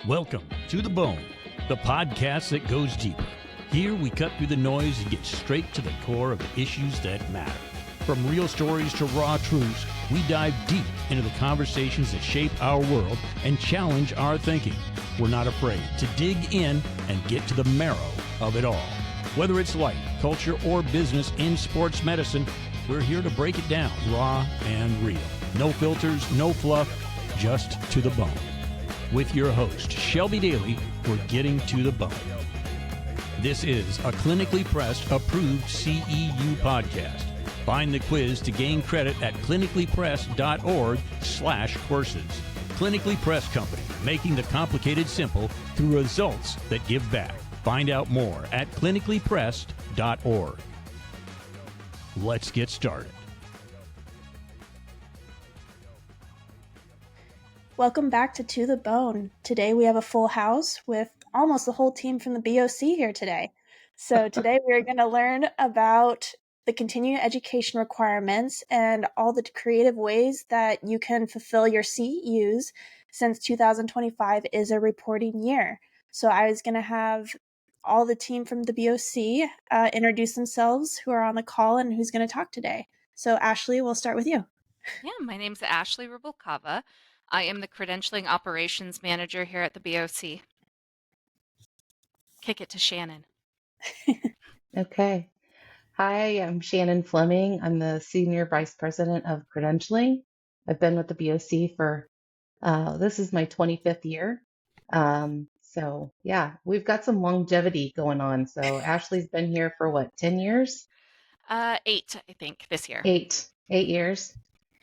Welcome to The Bone, the podcast that goes deeper. Here we cut through the noise and get straight to the core of the issues that matter. From real stories to raw truths, we dive deep into the conversations that shape our world and challenge our thinking. We're not afraid to dig in and get to the marrow of it all. Whether it's life, culture, or business in sports medicine, we're here to break it down raw and real. No filters, no fluff, just to the bone. With your host, Shelby Daly, we're getting to the bone. This is a clinically pressed, approved CEU podcast. Find the quiz to gain credit at clinicallypressed.org/courses. Clinically Pressed Company, making the complicated simple through results that give back. Find out more at clinicallypressed.org. Let's get started. Welcome back to the Bone. Today we have a full house with almost the whole team from the BOC here today. So today we're going to learn about the continuing education requirements and all the creative ways that you can fulfill your CEUs since 2025 is a reporting year. So I was going to have all the team from the BOC introduce themselves who are on the call and who's going to talk today. So Ashley, we'll start with you. Yeah, my name's Ashley Rubalcava. I am the Credentialing Operations Manager here at the BOC. Kick it to Shannon. Okay. Hi, I'm Shannon Fleming. I'm the Senior Vice President of Credentialing. I've been with the BOC for, this is my 25th year. So yeah, we've got some longevity going on. So Ashley's been here for what, 10 years? 8, I think, this year. 8 years.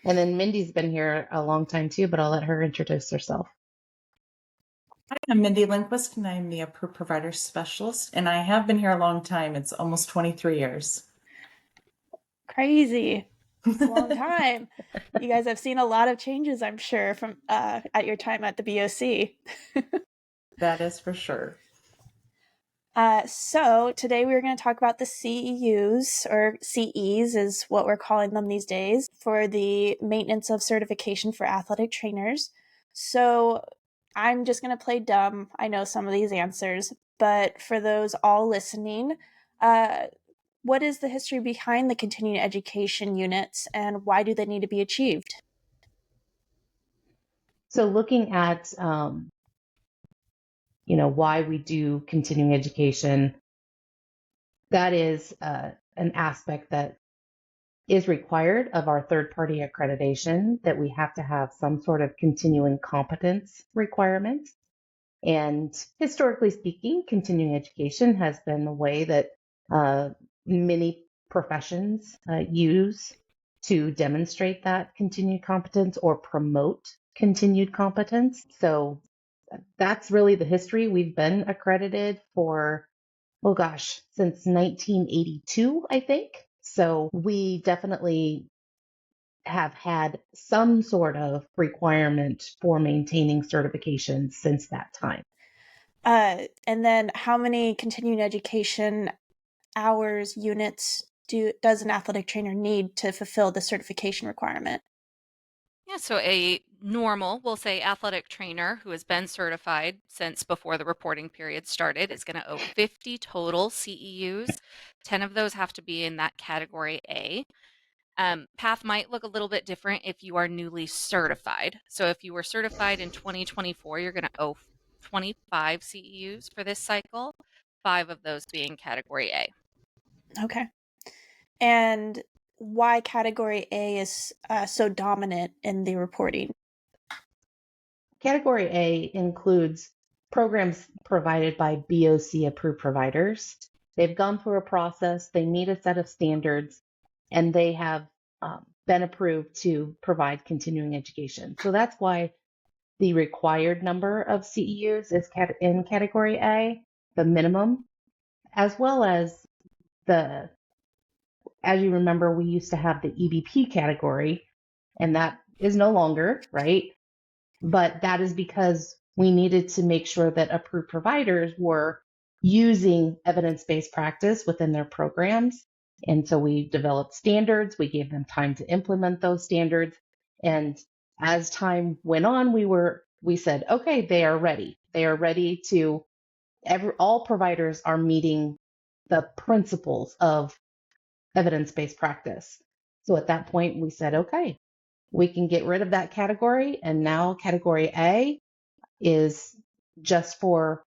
And then Mindy's been here a long time too, but I'll let her introduce herself. Hi, I'm Mindy Lindquist, and I'm the Approved Provider Specialist, and I have been here a long time. It's almost 23 years. Crazy. It's a long time. You guys have seen a lot of changes, I'm sure, from at your time at the BOC. That is for sure. So today we're going to talk about the CEUs, or CEs is what we're calling them these days, for the maintenance of certification for athletic trainers. So I'm just going to play dumb. I know some of these answers, but for those all listening, what is the history behind the continuing education units and why do they need to be achieved? So looking at, why we do continuing education, that is an aspect that is required of our third-party accreditation, that we have to have some sort of continuing competence requirement. And historically speaking, continuing education has been the way that many professions use to demonstrate that continued competence or promote continued competence. So that's really the history. We've been accredited for, since 1982, I think. So we definitely have had some sort of requirement for maintaining certification since that time. And then how many continuing education hours, units does an athletic trainer need to fulfill the certification requirement? Yeah, so a normal, we'll say, athletic trainer who has been certified since before the reporting period started is going to owe 50 total CEUs. 10 of those have to be in that category A. Path might look a little bit different if you are newly certified. So if you were certified in 2024, you're going to owe 25 CEUs for this cycle, 5 of those being category A. Okay. And why category A is so dominant in the reporting? Category A includes programs provided by BOC approved providers. They've gone through a process, they meet a set of standards, and they have been approved to provide continuing education. So that's why the required number of CEUs is in category A, the minimum, as well as as you remember, we used to have the EBP category, and that is no longer, right? But that is because we needed to make sure that approved providers were using evidence-based practice within their programs. And so we developed standards, we gave them time to implement those standards. And as time went on, we said, okay, they are ready. They are ready to, all providers are meeting the principles of evidence-based practice. So at that point, we said, okay, we can get rid of that category. And now category A is just for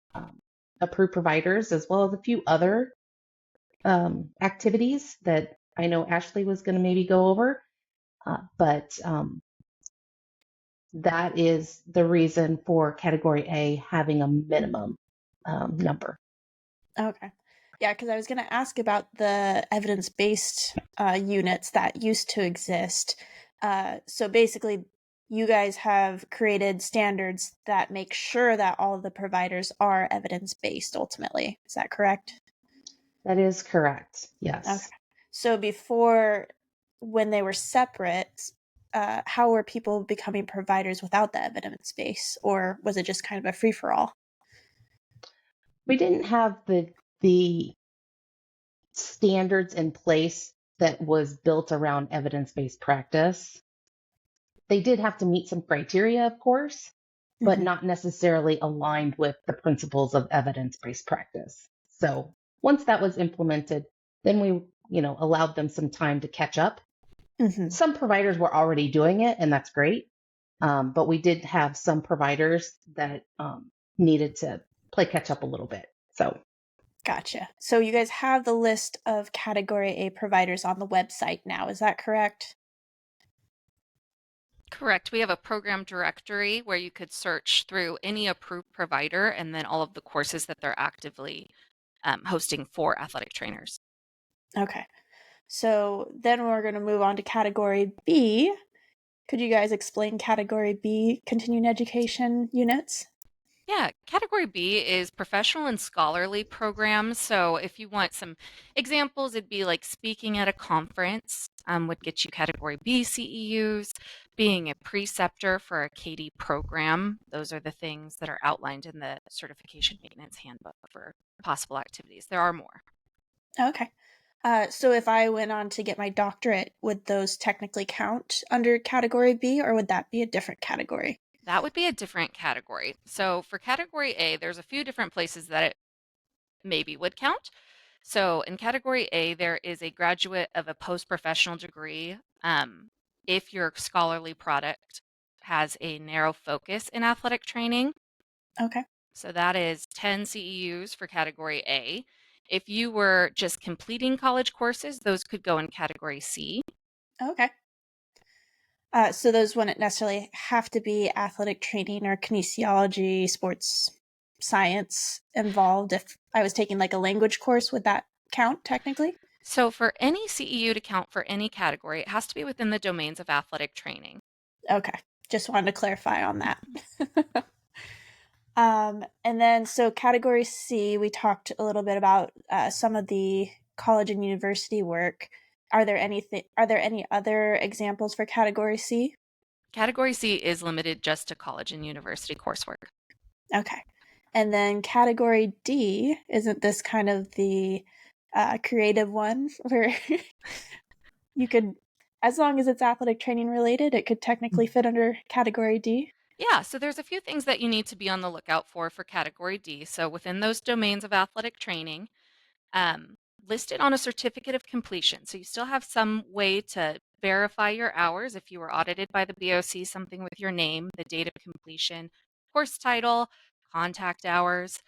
approved providers, as well as a few other activities that I know Ashley was going to maybe go over. But that is the reason for category A having a minimum number. Okay. Yeah, because I was going to ask about the evidence-based units that used to exist. So basically, you guys have created standards that make sure that all of the providers are evidence-based ultimately. Is that correct? That is correct. Yes. Okay. So before, when they were separate, how were people becoming providers without the evidence base? Or was it just kind of a free-for-all? We didn't have the standards in place that was built around evidence-based practice. They did have to meet some criteria, of course, but not necessarily aligned with the principles of evidence-based practice. So once that was implemented, then we, allowed them some time to catch up. Some providers were already doing it, and that's great. But we did have some providers that needed to play catch up a little bit. So. Gotcha. So you guys have the list of category A providers on the website now. Is that correct? Correct. We have a program directory where you could search through any approved provider and then all of the courses that they're actively hosting for athletic trainers. Okay. So then we're going to move on to category B. Could you guys explain category B continuing education units? Yeah, category B is professional and scholarly programs. So if you want some examples, it'd be like speaking at a conference would get you category B CEUs, being a preceptor for a KD program. Those are the things that are outlined in the certification maintenance handbook for possible activities. There are more. Okay. So if I went on to get my doctorate, would those technically count under category B, or would that be a different category? That would be a different category. So for category A, there's a few different places that it maybe would count. So in category A, there is a graduate of a post-professional degree. If your scholarly product has a narrow focus in athletic training. Okay. So that is 10 CEUs for category A. If you were just completing college courses, those could go in category C. Okay. So those wouldn't necessarily have to be athletic training or kinesiology, sports science involved. If I was taking like a language course, would that count technically? So for any CEU to count for any category, it has to be within the domains of athletic training. Okay. Just wanted to clarify on that. And then, so category C, we talked a little bit about some of the college and university work. Are there any other examples for category C? Category C is limited just to college and university coursework. Okay. And then category D, isn't this kind of the creative one where you could, as long as it's athletic training related, it could technically fit under category D? Yeah, so there's a few things that you need to be on the lookout for category D. So within those domains of athletic training, listed on a certificate of completion. So you still have some way to verify your hours if you were audited by the BOC, something with your name, the date of completion, course title, contact hours,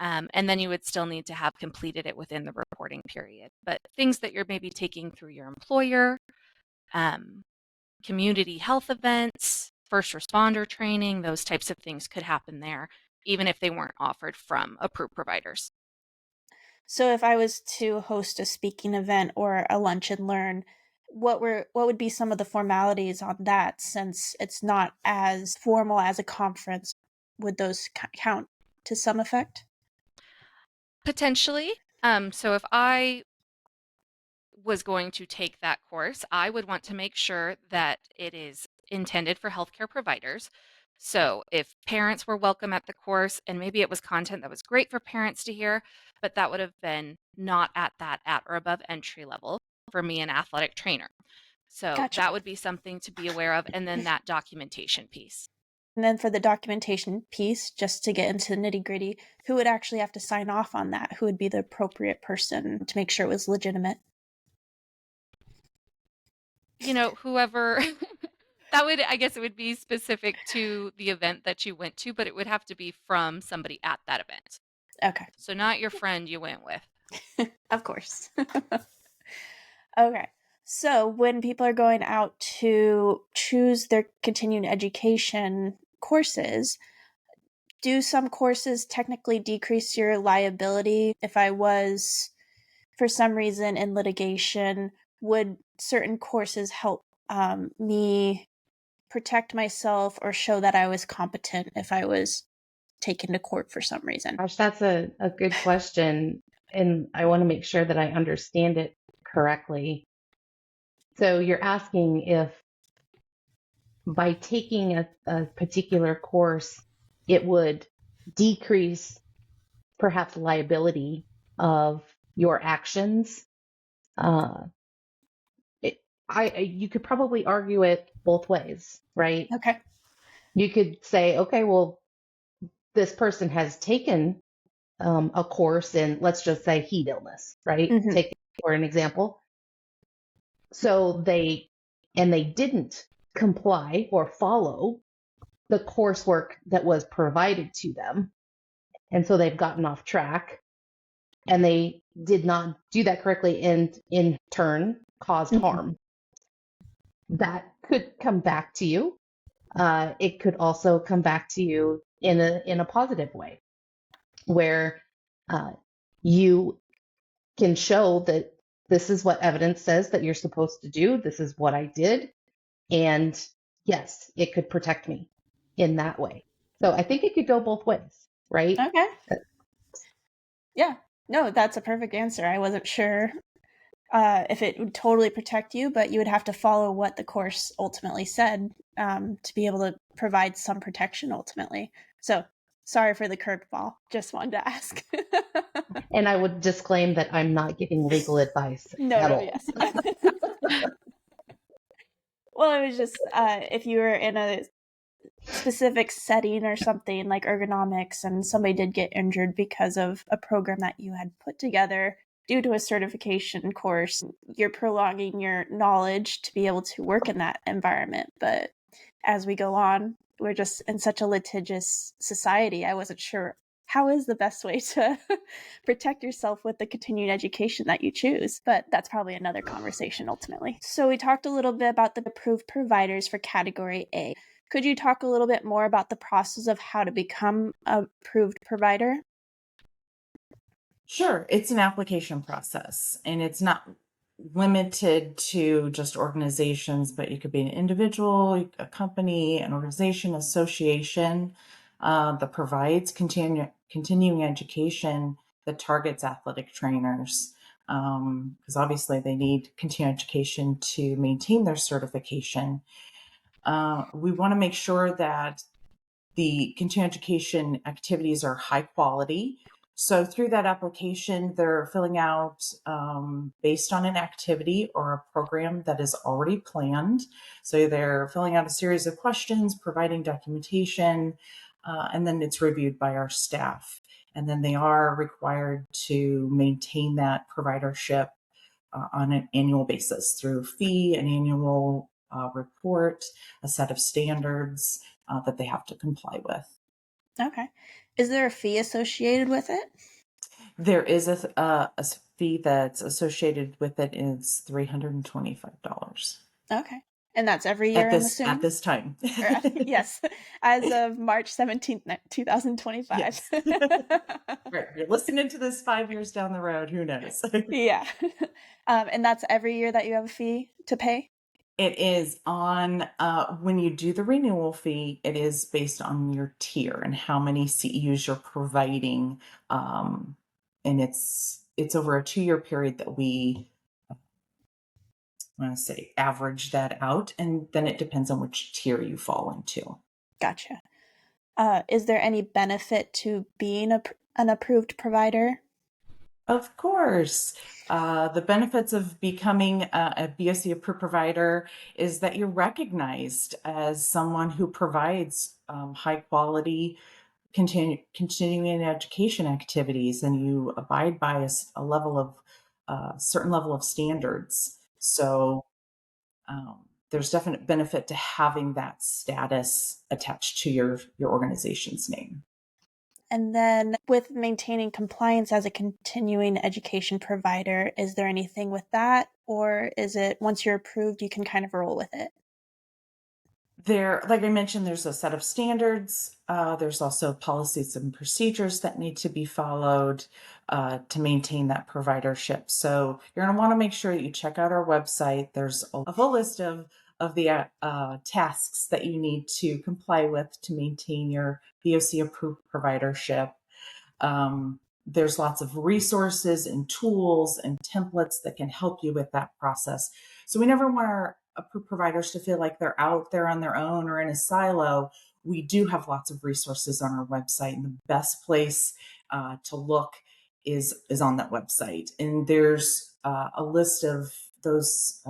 and then you would still need to have completed it within the reporting period. But things that you're maybe taking through your employer, community health events, first responder training, those types of things could happen there, even if they weren't offered from approved providers. So if I was to host a speaking event or a lunch and learn, what would be some of the formalities on that, since it's not as formal as a conference? Would those count to some effect? Potentially. So if I was going to take that course, I would want to make sure that it is intended for healthcare providers. So if parents were welcome at the course, and maybe it was content that was great for parents to hear, but that would have been not at or above entry level for me, an athletic trainer. So Gotcha. that would be something to be aware of. And then that documentation piece. And then for the documentation piece, just to get into the nitty-gritty, who would actually have to sign off on that? Who would be the appropriate person to make sure it was legitimate? Whoever I guess it would be specific to the event that you went to, but it would have to be from somebody at that event. Okay. So not your friend you went with. Of course. Okay. So when people are going out to choose their continuing education courses, do some courses technically decrease your liability? If I was, for some reason, in litigation, would certain courses help me protect myself or show that I was competent if I was taken to court for some reason? Gosh, that's a good question. And I want to make sure that I understand it correctly. So you're asking if by taking a particular course, it would decrease perhaps liability of your actions. You could probably argue it both ways, right? Okay. You could say, okay, well, this person has taken a course in, let's just say, heat illness, right? Mhm. Take it for an example. So they didn't comply or follow the coursework that was provided to them. And so they've gotten off track and they did not do that correctly and in turn caused Mhm. harm. That could come back to you. It could also come back to you in a positive way where you can show that this is what evidence says that you're supposed to do. This is what I did. And yes, it could protect me in that way. So I think it could go both ways, right? Okay. Yeah. No, that's a perfect answer. I wasn't sure if it would totally protect you, but you would have to follow what the course ultimately said to be able to provide some protection ultimately. So sorry for the curveball. Just wanted to ask. And I would disclaim that I'm not giving legal advice at all. Yes. Well, it was just if you were in a specific setting or something like ergonomics and somebody did get injured because of a program that you had put together due to a certification course, you're prolonging your knowledge to be able to work in that environment. But as we go on, we're just in such a litigious society. I wasn't sure how is the best way to protect yourself with the continuing education that you choose. But that's probably another conversation ultimately. So we talked a little bit about the approved providers for category A. Could you talk a little bit more about the process of how to become an approved provider? Sure. It's an application process, and it's not limited to just organizations, but you could be an individual, a company, an organization, association that provides continuing education that targets athletic trainers. Because obviously they need continuing education to maintain their certification. We want to make sure that the continuing education activities are high quality. So through that application, they're filling out based on an activity or a program that is already planned. So they're filling out a series of questions, providing documentation, and then it's reviewed by our staff. And then they are required to maintain that providership on an annual basis through fee, an annual report, a set of standards that they have to comply with. Okay. Is there a fee associated with it? There is a fee that's associated with it. It's $325 Okay. And that's every year, I'm assuming? at this time. Yes, as of March 17th, 2025. Yes. Right. You're listening to this 5 years down the road. Who knows? Yeah. And that's every year that you have a fee to pay? It is on when you do the renewal fee, it is based on your tier and how many CEUs you're providing. And it's over a 2-year period that we I want to say average that out, and then it depends on which tier you fall into. Gotcha. Is there any benefit to being an approved provider? Of course. The benefits of becoming a BOC approved provider is that you're recognized as someone who provides high quality continuing education activities, and you abide by a level of certain level of standards. So there's definite benefit to having that status attached to your organization's name. And then with maintaining compliance as a continuing education provider, is there anything with that? Or is it once you're approved, you can kind of roll with it? There, like I mentioned, there's a set of standards. There's also policies and procedures that need to be followed to maintain that providership. So you're going to want to make sure that you check out our website. There's a full list of the tasks that you need to comply with to maintain your BOC approved providership. There's lots of resources and tools and templates that can help you with that process. So we never want our approved providers to feel like they're out there on their own or in a silo. We do have lots of resources on our website, and the best place to look is on that website. And there's a list of those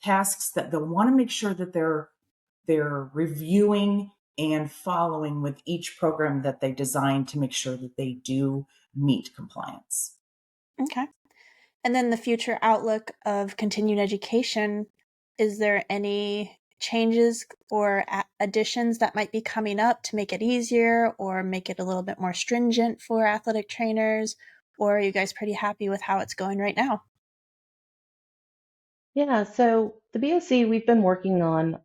tasks that they'll want to make sure that they're reviewing and following with each program that they design to make sure that they do meet compliance. Okay. And then the future outlook of continuing education, is there any changes or additions that might be coming up to make it easier or make it a little bit more stringent for athletic trainers? Or are you guys pretty happy with how it's going right now? Yeah, so the BOC, we've been working on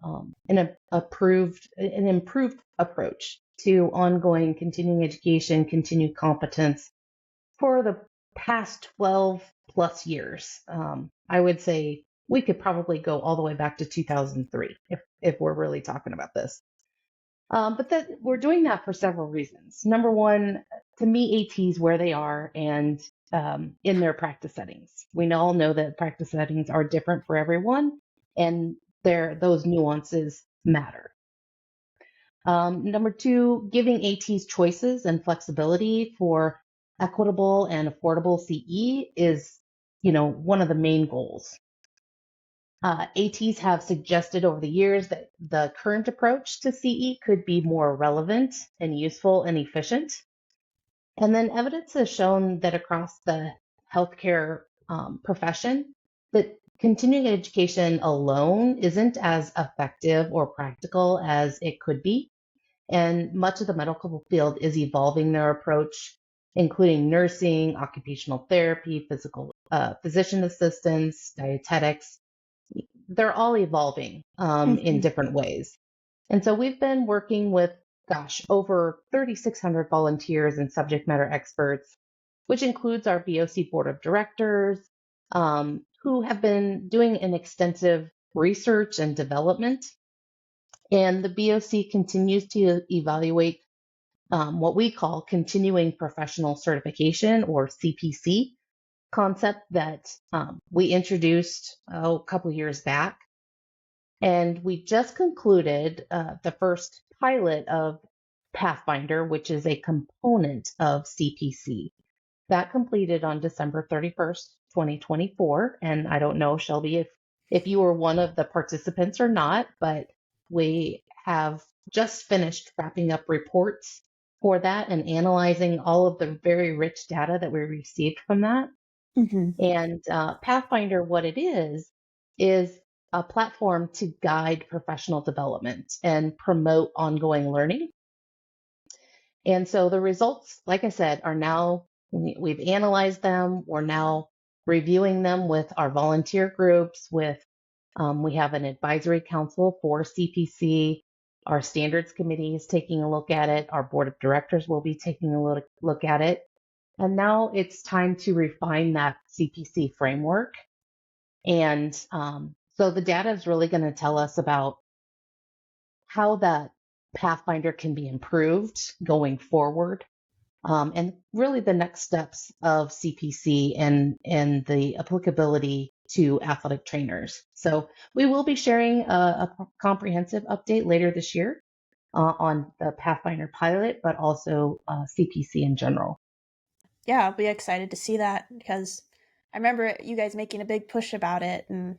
an improved approach to ongoing continuing education, continued competence for the past 12 plus years. I would say we could probably go all the way back to 2003 if we're really talking about this. But that we're doing that for several reasons. Number one, to meet ATs where they are and in their practice settings. We all know that practice settings are different for everyone, and those nuances matter. Number two, giving ATs choices and flexibility for equitable and affordable CE is, one of the main goals. ATs have suggested over the years that the current approach to CE could be more relevant and useful and efficient. And then evidence has shown that across the healthcare profession, that continuing education alone isn't as effective or practical as it could be. And much of the medical field is evolving their approach, including nursing, occupational therapy, physician assistants, dietetics. They're all evolving in different ways. And so we've been working with, over 3,600 volunteers and subject matter experts, which includes our BOC board of directors, who have been doing an extensive research and development. And the BOC continues to evaluate what we call continuing professional certification, or CPC, concept that we introduced a couple years back. And we just concluded the first pilot of Pathfinder, which is a component of CPC. That completed on December 31st, 2024. And I don't know, Shelby, if you were one of the participants or not, but we have just finished wrapping up reports for that and analyzing all of the very rich data that we received from that. And Pathfinder, what it is a platform to guide professional development and promote ongoing learning. And so the results, like I said, are now, we've analyzed them. We're now reviewing them with our volunteer groups. We have an advisory council for CPC. Our standards committee is taking a look at it. Our board of directors will be taking a look at it. And now it's time to refine that CPC framework. And so the data is really going to tell us about how that Pathfinder can be improved going forward, and really the next steps of CPC and the applicability to athletic trainers. So we will be sharing a comprehensive update later this year on the Pathfinder pilot, but also CPC in general. yeah, I'll be excited to see that because I remember you guys making a big push about it and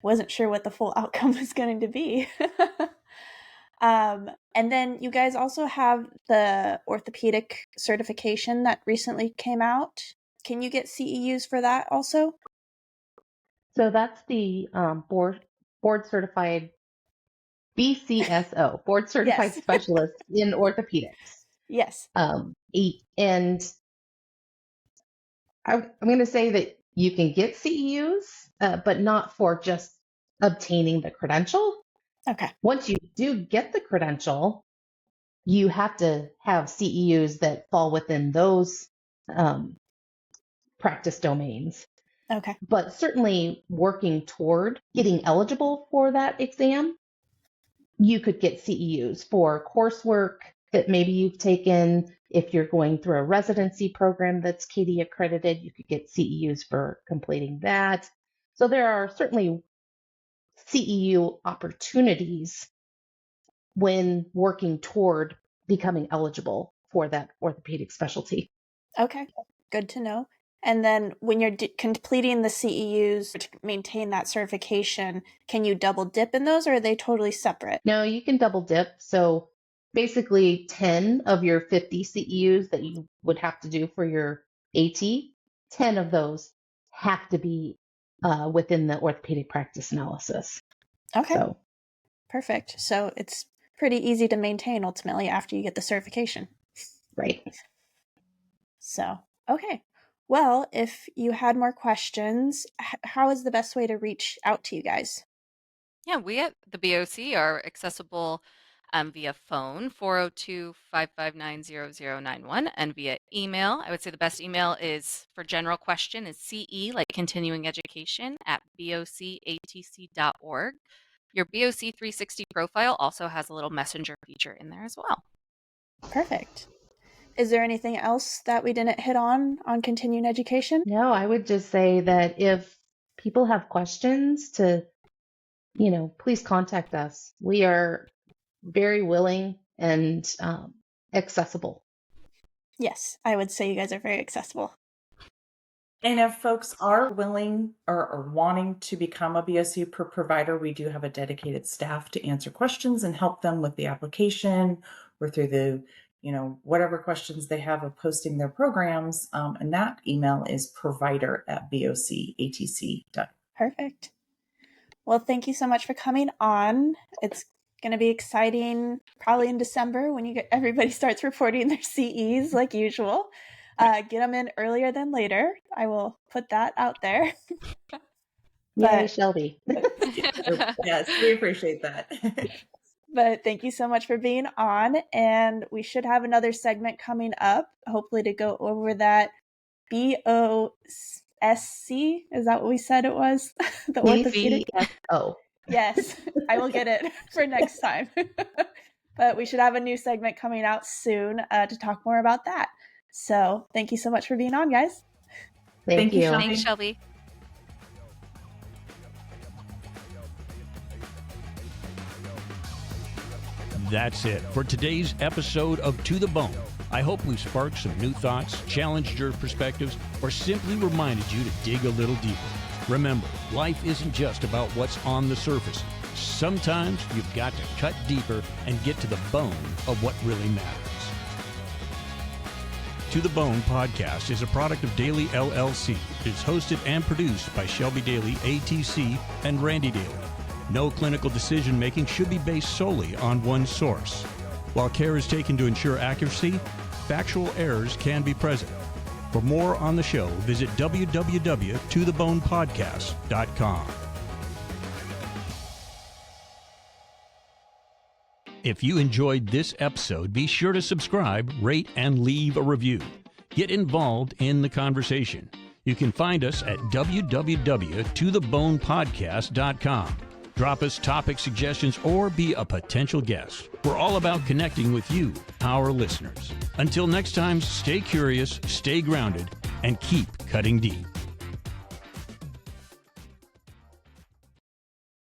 wasn't sure what the full outcome was going to be. And then you guys also have the orthopedic certification that recently came out. Can you get CEUs for that also? So that's the board certified BCSO, board certified Yes. specialist in orthopedics. Yes. And I'm going to say that you can get CEUs, but not for just obtaining the credential. Okay. Once you do get the credential, you have to have CEUs that fall within those practice domains. Okay. But certainly working toward getting eligible for that exam, you could get CEUs for coursework that maybe you've taken. If you're going through a residency program that's CATIE accredited, you could get CEUs for completing that. So there are certainly CEU opportunities when working toward becoming eligible for that orthopedic specialty. Okay. Good to know. And then when you're completing the CEUs to maintain that certification, can you double dip in those or are they totally separate? No, you can double dip. So basically 10 of your 50 CEUs that you would have to do for your AT, 10 of those have to be within the orthopedic practice analysis. Okay. So, perfect. So it's pretty easy to maintain ultimately after you get the certification. right. So, okay. Well, if you had more questions, how is the best way to reach out to you guys? Yeah, we at the BOC are accessible via phone, 402-559-0091, and via email. I would say the best email is for general question is CE, like continuing education, at bocatc.org. Your BOC 360 profile also has a little messenger feature in there as well. Perfect. Is there anything else that we didn't hit on continuing education? No, I would just say that if people have questions please contact us. We are very willing and accessible. Yes, I would say you guys are very accessible. And if folks are willing or wanting to become a BOC provider, we do have a dedicated staff to answer questions and help them with the application or through the, whatever questions they have of posting their programs. And that email is provider@bocatc.org. Perfect. Well, thank you so much for coming on. It's going to be exciting probably in December when everybody starts reporting their CEs like usual. Get them in earlier than later. I will put that out there. Yay, Shelby. Yes, we appreciate that. But thank you so much for being on. And we should have another segment coming up, hopefully to go over that BOSC. Is that what we said it was? The orthopedic? BCSO. Yes, I will get it for next time. But we should have a new segment coming out soon to talk more about that. So thank you so much for being on, guys. Thank you. Thanks, Shelby. That's it for today's episode of To the Bone. I hope we've sparked some new thoughts, challenged your perspectives, or simply reminded you to dig a little deeper. Remember, life isn't just about what's on the surface. Sometimes you've got to cut deeper and get to the bone of what really matters. To the Bone podcast is a product of Daily LLC. It is hosted and produced by Shelby Daly, ATC, and Randy Daly. No clinical decision-making should be based solely on one source. While care is taken to ensure accuracy, factual errors can be present. For more on the show, visit www.tothebonepodcast.com. If you enjoyed this episode, be sure to subscribe, rate, and leave a review. Get involved in the conversation. You can find us at www.tothebonepodcast.com. Drop us topic suggestions or be a potential guest. We're all about connecting with you, our listeners. Until next time, stay curious, stay grounded, and keep cutting deep.